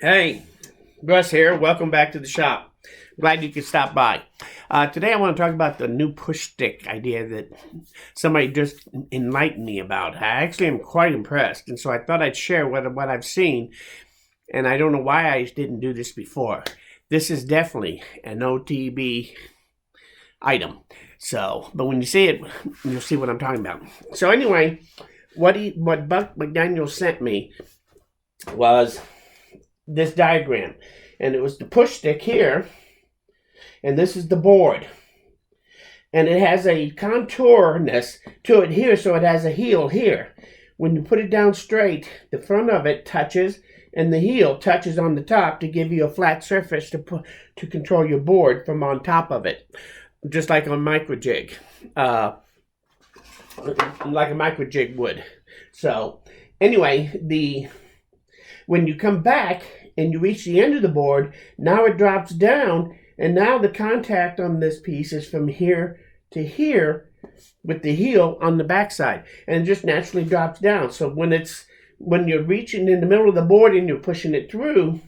Hey, Russ here. Welcome back to the shop. Glad you could stop by. Today I want to talk about the new push stick idea that somebody just enlightened me about. I actually am quite impressed, and so I thought I'd share what I've seen, and I don't know why I didn't do this before. This is definitely an OTB item. So, but when you see it, you'll see what I'm talking about. So anyway, what Buck McDaniel sent me was this diagram, and it was the push stick here, and this is the board, and it has a contourness to it here, so it has a heel here. When you put it down straight, the front of it touches and the heel touches on the top to give you a flat surface to control your board from on top of it, just like on micro jig, like a micro jig would. So anyway, when you come back and you reach the end of the board, now it drops down, and now the contact on this piece is from here to here with the heel on the backside, and it just naturally drops down. So when you're reaching in the middle of the board and you're pushing it through,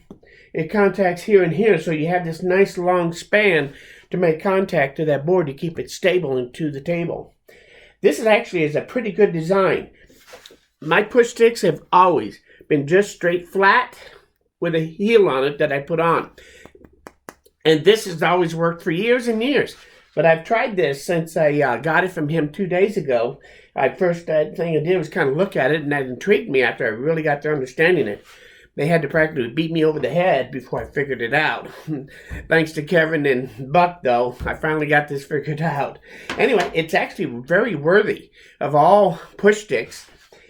it contacts here and here, so you have this nice long span to make contact to that board to keep it stable into the table. This is a pretty good design. My push sticks have always been just straight flat with a heel on it that I put on. And this has always worked for years and years. But I've tried this since I got it from him 2 days ago. First thing I did was kind of look at it, and that intrigued me after I really got to understanding it. They had to practically beat me over the head before I figured it out. Thanks to Kevin and Buck, though, I finally got this figured out. Anyway, it's actually very worthy of all push sticks.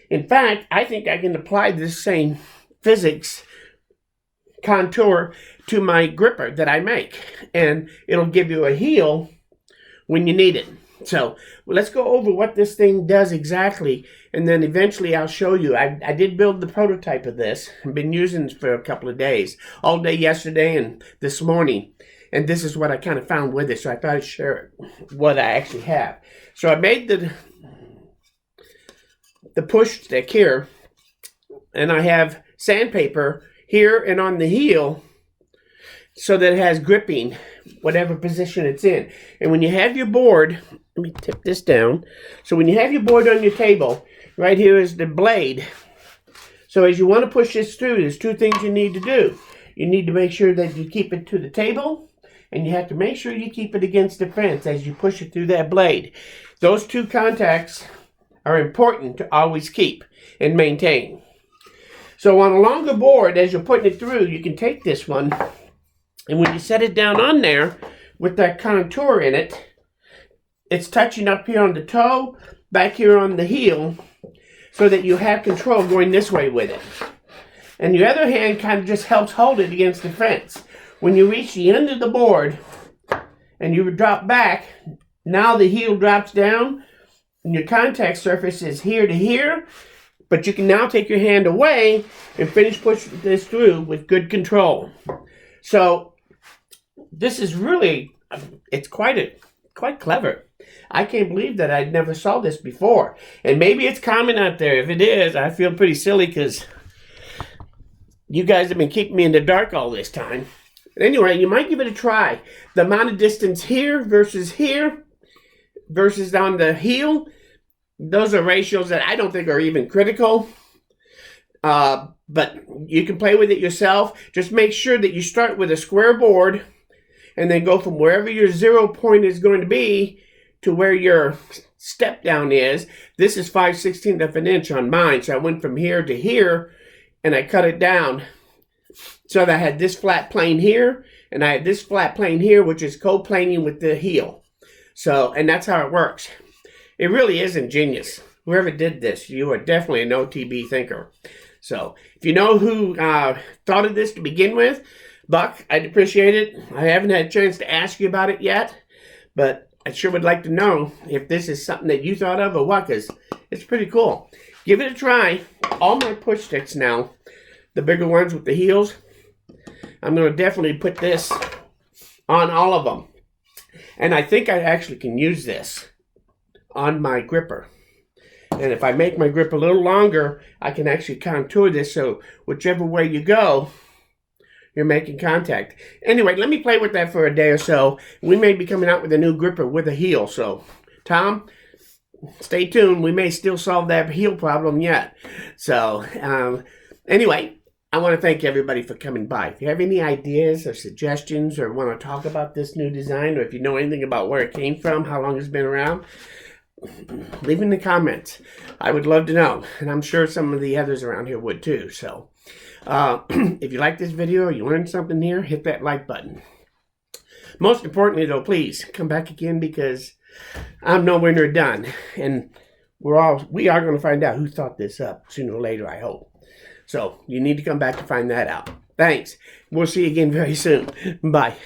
In fact, I think I can apply this same physics contour to my gripper that I make, and it'll give you a heel when you need it. So let's go over what this thing does exactly, and then eventually I'll show you. I did build the prototype of this. I've been using it for a couple of days, all day yesterday and this morning, and this is what I kind of found with it, so I thought I'd share what I actually have. So I made the push stick here, and I have sandpaper here and on the heel so that it has gripping whatever position it's in. And when you have your board, let me tip this down. So when you have your board on your table, right here is the blade. So as you want to push this through, there's 2 things you need to do. You need to make sure that you keep it to the table, and you have to make sure you keep it against the fence as you push it through that blade. Those 2 contacts are important to always keep and maintain. So on a longer board, as you're putting it through, you can take this one, and when you set it down on there with that contour in it, it's touching up here on the toe, back here on the heel, so that you have control going this way with it. And the other hand kind of just helps hold it against the fence. When you reach the end of the board and you drop back, now the heel drops down, and your contact surface is here to here, but you can now take your hand away and finish pushing this through with good control. So this is really, it's quite clever. I can't believe that I never saw this before. And maybe it's common out there. If it is, I feel pretty silly because you guys have been keeping me in the dark all this time. But anyway, you might give it a try. The amount of distance here versus on the heel, those are ratios that I don't think are even critical. But you can play with it yourself. Just make sure that you start with a square board and then go from wherever your 0 point is going to be to where your step down is. This is 5/16 of an inch on mine. So I went from here to here and I cut it down so that I had this flat plane here and I had this flat plane here, which is co-planing with the heel. So, and that's how it works. It really is ingenious. Whoever did this, you are definitely an OTB thinker. So, if you know who thought of this to begin with, Buck, I'd appreciate it. I haven't had a chance to ask you about it yet, but I sure would like to know if this is something that you thought of or what, because it's pretty cool. Give it a try. All my push sticks now, the bigger ones with the heels, I'm going to definitely put this on all of them. And I think I actually can use this on my gripper. And if I make my grip a little longer, I can actually contour this so whichever way you go, you're making contact. Anyway, let me play with that for a day or so. We may be coming out with a new gripper with a heel. So, Tom, stay tuned. We may still solve that heel problem yet. So, anyway, I want to thank everybody for coming by. If you have any ideas or suggestions or want to talk about this new design, or if you know anything about where it came from, how long it's been around, leave in the comments. I would love to know, and I'm sure some of the others around here would too. So if you like this video or you learned something here, hit that like button. Most importantly though, please come back again, because I'm nowhere near done, and we are going to find out who thought this up sooner or later, I hope. So you need to come back to find that out. Thanks. We'll see you again very soon. Bye.